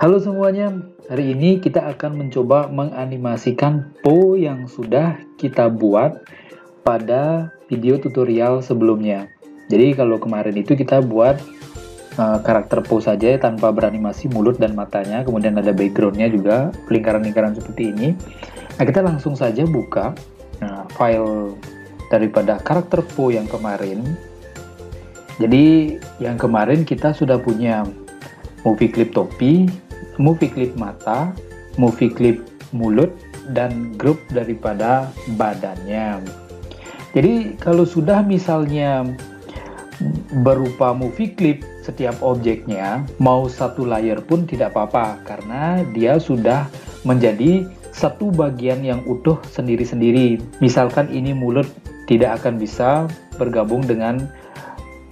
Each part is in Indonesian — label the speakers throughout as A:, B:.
A: Halo semuanya, hari ini kita akan mencoba menganimasikan Po yang sudah kita buat pada video tutorial sebelumnya. Jadi kalau kemarin itu kita buat karakter Po saja tanpa beranimasi mulut dan matanya, kemudian ada backgroundnya juga, lingkaran-lingkaran seperti ini. Nah, kita langsung saja buka file daripada karakter Po yang kemarin. Jadi yang kemarin kita sudah punya movie clip topi, movie clip mata, movie clip mulut, dan grup daripada badannya. Jadi kalau sudah misalnya berupa movie clip setiap objeknya, mau satu layer pun tidak apa-apa, karena dia sudah menjadi satu bagian yang utuh sendiri-sendiri. Misalkan ini mulut tidak akan bisa bergabung dengan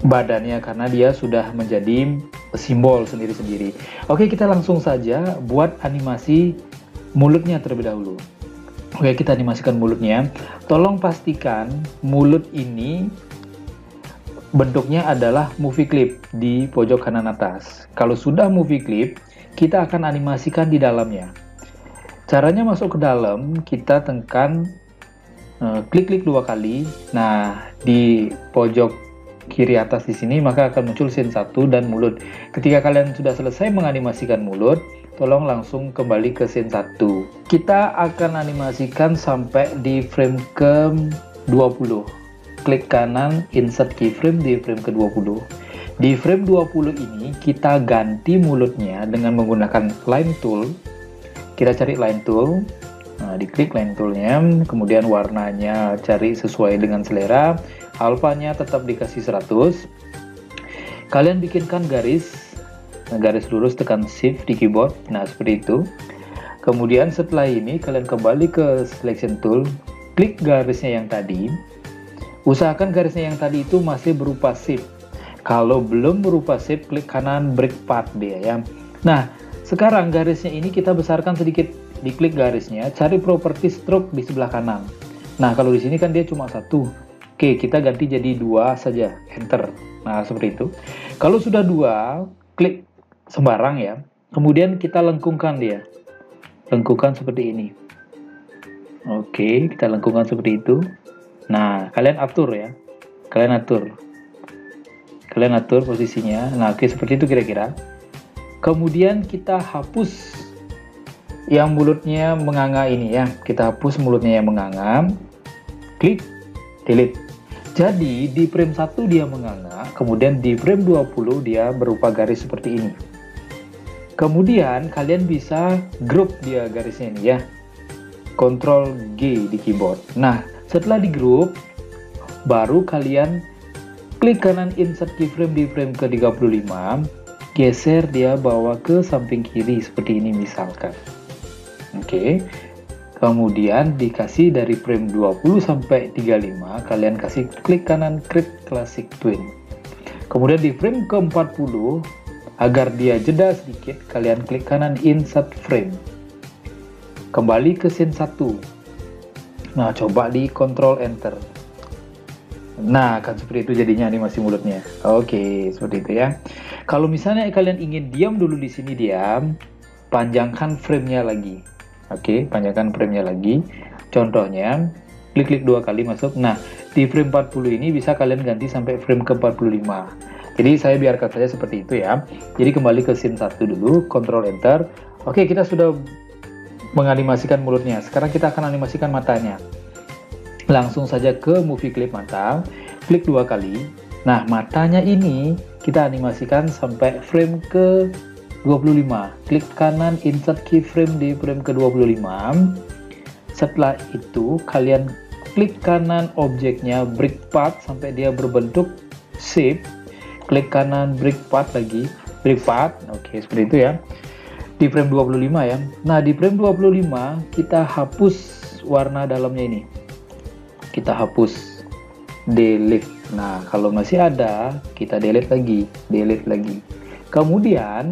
A: badannya karena dia sudah menjadi simbol sendiri-sendiri. Oke, kita langsung saja buat animasi mulutnya terlebih dahulu. Oke, kita animasikan mulutnya. Tolong pastikan mulut ini bentuknya adalah movie clip di pojok kanan atas. Kalau sudah movie clip, kita akan animasikan di dalamnya. Caranya masuk ke dalam, kita tekan klik-klik 2 kali. Nah, di pojok kiri atas di sini maka akan muncul scene 1 dan mulut. Ketika kalian sudah selesai menganimasikan mulut, tolong langsung kembali ke scene 1. Kita akan animasikan sampai di frame ke 20. Klik kanan insert keyframe di frame ke 20. Di frame 20 ini kita ganti mulutnya dengan menggunakan line tool. Kita cari line tool. Nah, diklik line toolnya, kemudian warnanya cari sesuai dengan selera. Alfanya tetap dikasih 100. Kalian bikinkan garis lurus, tekan shift di keyboard. Nah, seperti itu. Kemudian setelah ini kalian kembali ke selection tool, klik garisnya yang tadi. Usahakan garisnya yang tadi itu masih berupa shape. Kalau belum berupa shape, klik kanan break path dia ya. Nah, sekarang garisnya ini kita besarkan sedikit. Diklik garisnya, cari properti stroke di sebelah kanan. Nah, kalau di sini kan dia cuma 1. Oke, kita ganti jadi 2 saja, enter. Nah, seperti itu. Kalau sudah 2, klik sembarang ya. Kemudian kita lengkungkan dia. Lengkungkan seperti ini. Oke, kita lengkungkan seperti itu. Nah, kalian atur ya. Kalian atur posisinya. Nah, oke, seperti itu kira-kira. Kemudian kita hapus yang mulutnya menganga ini ya. Kita hapus mulutnya yang menganga. Klik delete. Jadi di frame 1 dia menganga, kemudian di frame 20 dia berupa garis seperti ini. Kemudian kalian bisa group dia garisnya ini ya. Ctrl G di keyboard. Nah, setelah di group, baru kalian klik kanan insert keyframe di frame ke 35, geser dia bawa ke samping kiri seperti ini misalkan. Oke. Kemudian dikasih dari frame 20 sampai 35, kalian kasih klik kanan create classic twin. Kemudian di frame ke 40, agar dia jeda sedikit, kalian klik kanan insert frame. Kembali ke scene 1. Nah, coba di Ctrl Enter. Nah, kan seperti itu jadinya animasi mulutnya. Oke, seperti itu ya. Kalau misalnya kalian ingin diam dulu di sini diam, panjangkan framenya lagi. Oke, panjangkan framenya lagi. Contohnya, klik-klik 2 kali masuk. Nah, di frame 40 ini bisa kalian ganti sampai frame ke 45. Jadi saya biarkan saja seperti itu ya. Jadi kembali ke scene 1 dulu, Ctrl Enter. Oke, kita sudah menganimasikan mulutnya. Sekarang kita akan animasikan matanya. Langsung saja ke movie clip mata, klik 2 kali. Nah, matanya ini kita animasikan sampai frame ke 25. Klik kanan insert keyframe di frame ke 25. Setelah itu kalian klik kanan objeknya break path sampai dia berbentuk shape. Klik kanan break path lagi, break path. Oke, seperti itu ya. Di frame 25 ya. Nah, di frame 25 kita hapus warna dalamnya ini. Kita hapus, delete. Nah, kalau masih ada, kita delete lagi. Kemudian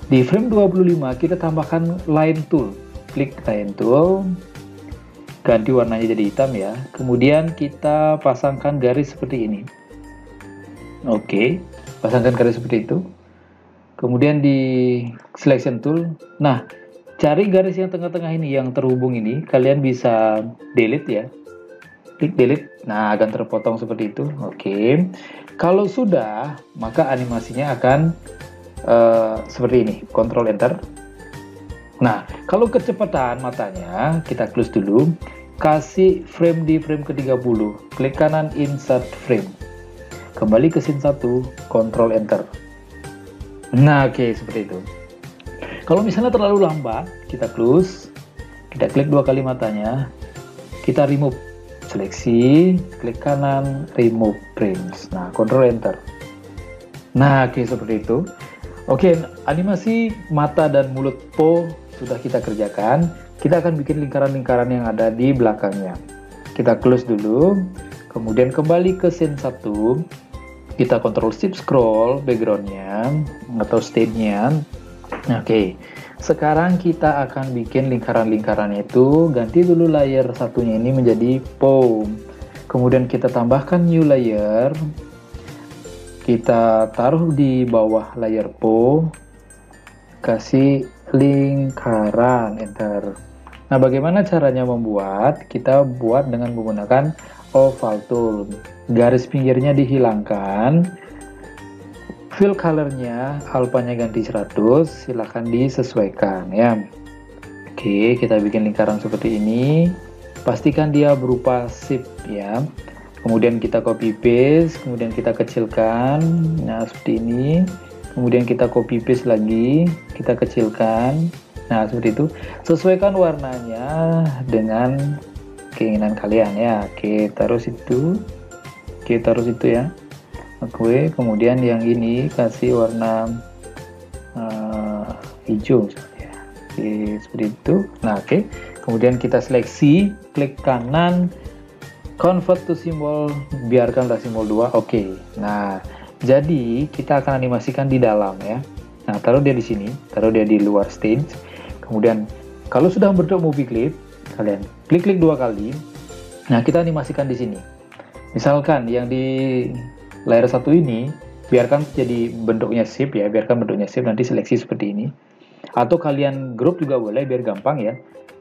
A: di frame 25 kita tambahkan line tool. Klik line tool, ganti warnanya jadi hitam ya. Kemudian kita pasangkan garis seperti ini. Oke, pasangkan garis seperti itu. kemudian di selection tool. Nah, cari garis yang tengah-tengah ini, yang terhubung ini, kalian bisa delete ya. Klik delete, nah akan terpotong seperti itu. Oke, kalau sudah, maka animasinya akan seperti ini, Ctrl Enter. Nah, kalau kecepatan matanya, kita close dulu, kasih frame di frame ke-30, klik kanan insert frame, kembali ke scene 1, Ctrl Enter. Nah, oke, seperti itu. Kalau misalnya terlalu lambat, kita close, kita klik 2 kali matanya, kita remove, seleksi, klik kanan, remove frames. Nah, Ctrl Enter. Nah, oke, seperti itu. Oke, animasi mata dan mulut Po sudah kita kerjakan. Kita akan bikin lingkaran-lingkaran yang ada di belakangnya. Kita close dulu, kemudian kembali ke scene 1. Kita Ctrl Shift scroll backgroundnya atau stage-nya. Oke, sekarang kita akan bikin lingkaran-lingkaran itu. Ganti dulu layer satunya ini menjadi Po. Kemudian kita tambahkan new layer. Kita taruh di bawah layer Po, kasih lingkaran, enter. Nah, bagaimana caranya membuat? Kita buat dengan menggunakan oval tool. Garis pinggirnya dihilangkan, fill colornya, alpanya ganti 100, silahkan disesuaikan ya. Oke, kita bikin lingkaran seperti ini. Pastikan dia berupa shape ya. Kemudian kita copy paste, kemudian kita kecilkan, nah seperti ini. Kemudian kita copy paste lagi, kita kecilkan, nah seperti itu. Sesuaikan warnanya dengan keinginan kalian ya. Oke, taruh situ, oke taruh situ ya. Oke, kemudian yang ini kasih warna hijau misalnya. Oke, seperti itu. Nah oke, kemudian kita seleksi, klik kanan, convert to symbol, biarkanlah simbol 2. Oke. Nah, jadi kita akan animasikan di dalam ya. Nah, taruh dia di sini, taruh dia di luar stage. Kemudian kalau sudah bentuk movie clip, kalian klik-klik 2 kali. Nah, kita animasikan di sini. Misalkan yang di layer 1 ini biarkan jadi bentuknya shape ya, biarkan bentuknya shape, nanti seleksi seperti ini. Atau kalian group juga boleh biar gampang ya.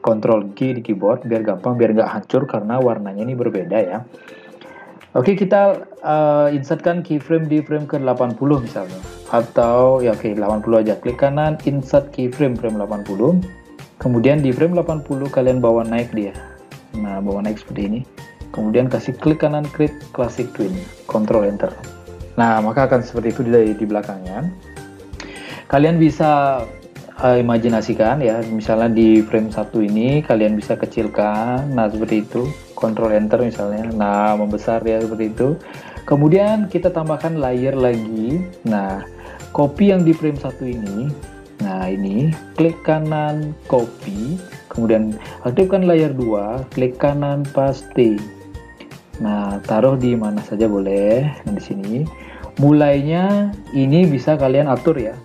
A: Ctrl G di keyboard biar gampang, biar nggak hancur karena warnanya ini berbeda ya. Oke, kita insertkan keyframe di frame ke-80 misalnya, atau ya oke 80 aja. Klik kanan insert keyframe frame 80, kemudian di frame 80 kalian bawa naik dia. Nah, bawa naik seperti ini, kemudian kasih klik kanan create classic twin, Ctrl Enter. Nah, maka akan seperti itu di belakangnya. Kalian bisa imajinasikan ya, misalnya di frame 1 ini kalian bisa kecilkan, nah seperti itu, Ctrl Enter misalnya, nah membesar ya seperti itu. Kemudian kita tambahkan layer lagi, nah copy yang di frame 1 ini, nah ini klik kanan copy, kemudian aktifkan layer 2, klik kanan paste. Nah, taruh di mana saja boleh, nah, di sini. Mulainya ini bisa kalian atur ya,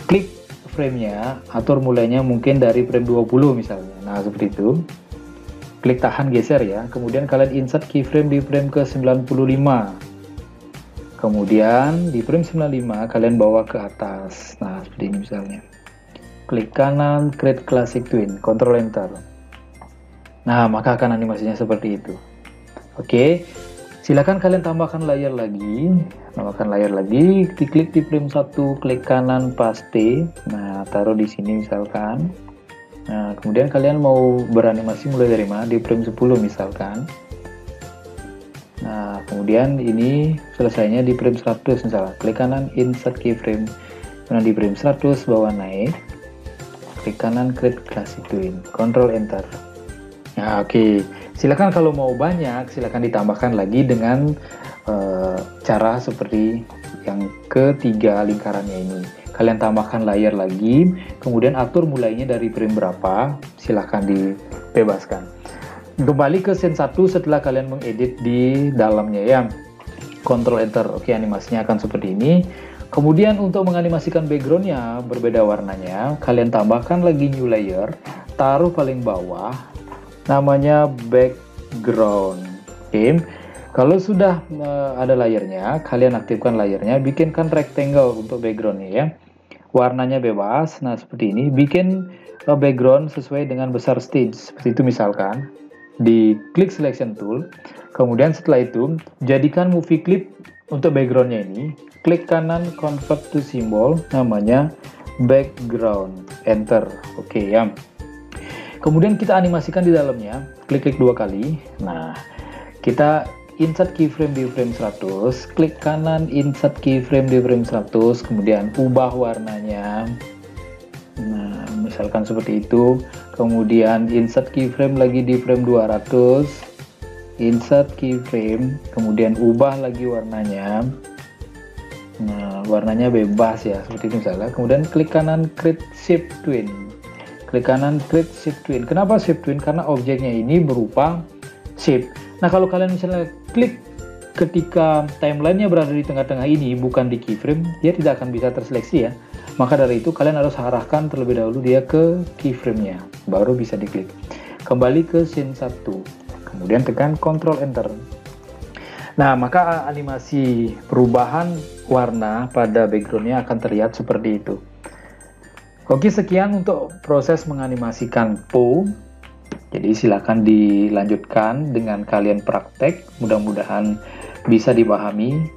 A: klik frame-nya, atur mulainya mungkin dari frame 20 misalnya. Nah, seperti itu. Klik tahan geser ya. Kemudian kalian insert keyframe di frame ke-95. Kemudian di frame 95 kalian bawa ke atas. Nah, seperti ini misalnya. Klik kanan create classic twin, Ctrl Enter. Nah, maka akan animasinya seperti itu. Oke. Silakan kalian tambahkan layer lagi, diklik di frame 1, klik kanan paste. Nah, taruh di sini misalkan. Nah, kemudian kalian mau beranimasi mulai dari mana? Di frame 10 misalkan. Nah, kemudian ini selesainya di frame 100 misalnya. Klik kanan insert keyframe. Nah, di frame 100 bawa naik. Klik kanan create classic twin, Ctrl Enter. Nah, oke. Silakan kalau mau banyak, silakan ditambahkan lagi dengan cara seperti yang ketiga lingkarannya ini. Kalian tambahkan layer lagi, kemudian atur mulainya dari frame berapa, silakan dibebaskan. Kembali ke scene 1 setelah kalian mengedit di dalamnya ya. Ctrl Enter, oke animasinya akan seperti ini. Kemudian untuk menganimasikan backgroundnya berbeda warnanya, kalian tambahkan lagi new layer, taruh paling bawah, namanya background. Oke, kalau sudah ada layernya, kalian aktifkan layernya, bikinkan rectangle untuk backgroundnya ya. warnanya bebas. Nah, seperti ini. Bikin background sesuai dengan besar stage. Seperti itu misalkan. Di klik selection tool. Kemudian setelah itu, jadikan movie clip untuk backgroundnya ini. Klik kanan convert to symbol, namanya background. Enter. Oke ya. Kemudian kita animasikan di dalamnya. Klik-klik 2 kali. Nah, kita insert keyframe di frame 100, klik kanan insert keyframe di frame 100, kemudian ubah warnanya. Nah, misalkan seperti itu. Kemudian insert keyframe lagi di frame 200, insert keyframe, kemudian ubah lagi warnanya. Nah, warnanya bebas ya, seperti itu misalnya. Kemudian klik kanan create shape twin. Klik kanan create shape twin. Kenapa shape twin? Karena objeknya ini berupa shape. Nah, kalau kalian misalnya klik ketika timelinenya berada di tengah-tengah ini, bukan di keyframe, dia tidak akan bisa terseleksi ya. Maka dari itu kalian harus arahkan terlebih dahulu dia ke keyframe-nya, baru bisa diklik. Kembali ke scene 1, kemudian tekan Ctrl Enter. Nah, maka animasi perubahan warna pada background-nya akan terlihat seperti itu. Oke, sekian untuk proses menganimasikan Po. Jadi silakan dilanjutkan dengan kalian praktek, mudah-mudahan bisa dipahami.